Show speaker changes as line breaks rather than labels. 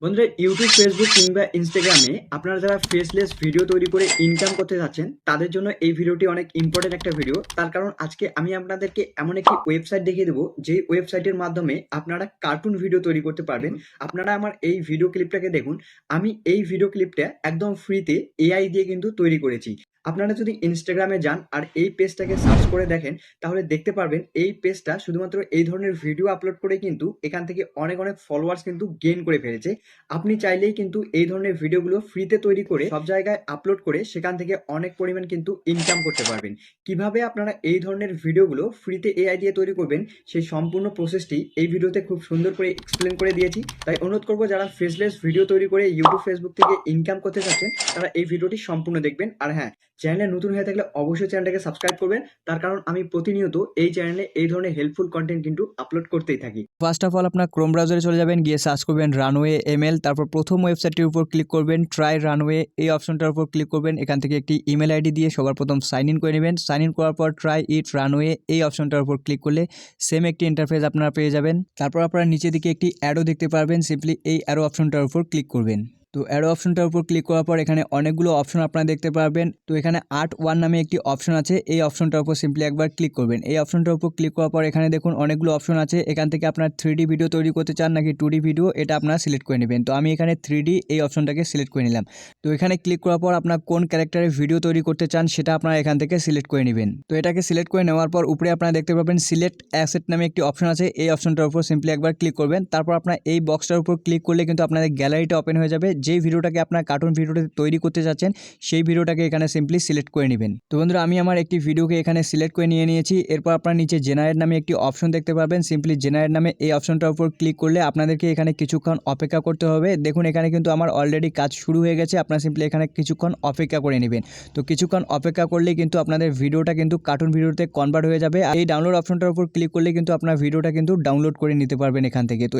বন্ধুরা, YouTube, Facebook কিংবা ইনস্টাগ্রামে আপনারা যারা ফেসলেস ভিডিও তৈরি করে ইনকাম করতে যাচ্ছেন তাদের জন্য এই ভিডিওটি অনেক ইম্পর্টেন্ট একটা ভিডিও। তার কারণ আজকে আমি আপনাদেরকে এমন একটি ওয়েবসাইট দেখিয়ে দেবো যে ওয়েবসাইটের মাধ্যমে আপনারা কার্টুন ভিডিও তৈরি করতে পারবেন। আপনারা আমার এই ভিডিও ক্লিপটাকে দেখুন। আমি এই ভিডিও ক্লিপটা একদম ফ্রিতে এআই দিয়ে কিন্তু তৈরি করেছি। আপনারা যদি ইনস্টাগ্রামে যান আর এই পেজটাকে সার্চ করে দেখেন তাহলে দেখতে পারবেন এই পেজটা শুধুমাত্র এই ধরনের ভিডিও আপলোড করে কিন্তু এখান থেকে অনেক অনেক ফলোয়ার্স কিন্তু গেইন করে ফেলেছে। আপনি চাইলেই কিন্তু এই ধরনের ভিডিওগুলো ফ্রিতে তৈরি করে সব জায়গায় আপলোড করে সেখান থেকে অনেক পরিমাণ কিন্তু ইনকাম করতে পারবেন। কিভাবে আপনারা এই ধরনের ভিডিওগুলো ফ্রিতে এআই দিয়ে তৈরি করবেন সেই সম্পূর্ণ প্রসেসটি এই ভিডিওতে খুব সুন্দর করে এক্সপ্লেন করে দিয়েছি। তাই অনুরোধ করবো যারা ফেসলেস ভিডিও তৈরি করে ইউটিউব, ফেসবুক থেকে ইনকাম করতে চাচ্ছেন তারা এই ভিডিওটি সম্পূর্ণ দেখবেন। আর হ্যাঁ, চ্যানেলে নতুন হয়ে থাকলে অবশ্যই চ্যানেলটাকে সাবস্ক্রাইব করবেন, তার কারণ আমি প্রতিনিয়ত এই চ্যানেলে এই ধরনের হেল্পফুল কন্টেন্ট কিন্তু আপলোড করতেই থাকি।
ফার্স্ট অফ অল আপনার ক্রোম ব্রাউজারে চলে যাবেন, গিয়ে সার্চ করবেন রানওয়ে এমএল। তারপর প্রথম ওয়েবসাইটটির উপর ক্লিক করবেন, ট্রাই রানওয়ে এই অপশনটার উপর ক্লিক করবেন। এখান থেকে একটি ইমেল আইডি দিয়ে সবার প্রথম সাইন ইন করে নেবেন। সাইন ইন করার পর ট্রাই ইট রানওয়ে এই অপশনটার উপর ক্লিক করলে সেম একটি ইন্টারফেস আপনারা পেয়ে যাবেন। তারপর আপনারা নিচের দিকে একটি অ্যারো দেখতে পারবেন, সিম্পলি এই অ্যারো অপশনটার উপর ক্লিক করবেন। তো অ্যারো অপশনটার উপর ক্লিক করার পর এখানে অনেকগুলো অপশন আপনারা দেখতে পারবেন। তো এখানে আর্ট ওয়ান নামে একটি অপশন আছে, এই অপশনটার উপর সিম্পলি একবার ক্লিক করবেন। এই অপশনটার উপর ক্লিক করার পর এখানে দেখুন অনেকগুলো অপশন আছে। এখান থেকে আপনার 3D ভিডিও তৈরি করতে চান নাকি 2D ভিডিও, এটা আপনারা সিলেক্ট করে নেবেন। তো আমি এখানে 3D এই অপশনটাকে সিলেক্ট করে নিলাম। তো এখানে ক্লিক করার পর আপনার কোন ক্যারেক্টারের ভিডিও তৈরি করতে চান সেটা আপনারা এখান থেকে সিলেক্ট করে নেবেন। তো এটাকে সিলেক্ট করে নেওয়ার পর উপরে আপনারা দেখতে পাবেন সিলেক্ট অ্যাসেট নামে একটি অপশন আছে, এই অপশনটার উপর সিম্পলি একবার ক্লিক করবেন। তারপর আপনার এই বক্সটার উপর ক্লিক করলে কিন্তু আপনাদের গ্যালারিটা ওপেন হয়ে যাবে। যেই ভিডিওটাকে আপনার কার্টুন ভিডিওতে তৈরি করতে যাচ্ছেন সেই ভিডিওটাকে এখানে সিম্পলি সিলেক্ট করে নেবেন। তো বন্ধুরা, আমি আমার একটি ভিডিওকে এখানে সিলেক্ট করে নিয়েছি। এরপর আপনার নিচে জেনারেট নামে একটি অপশন দেখতে পাবেন, সিম্পলি জেনারেট নামে এই অপশনটার উপর ক্লিক করলে আপনাদেরকে এখানে কিছুক্ষণ অপেক্ষা করতে হবে। দেখুন এখানে কিন্তু আমার অলরেডি কাজ শুরু হয়ে গেছে। আপনারা সিম্পলি এখানে কিছুক্ষণ অপেক্ষা করে নেবেন। তো কিছুক্ষণ অপেক্ষা করলেই কিন্তু আপনাদের ভিডিওটা কিন্তু কার্টুন ভিডিওতে কনভার্ট হয়ে যাবে। আর এই ডাউনলোড অপশনটার উপর ক্লিক করলে কিন্তু আপনার ভিডিওটা কিন্তু ডাউনলোড করে নিতে পারবেন এখান থেকে। তো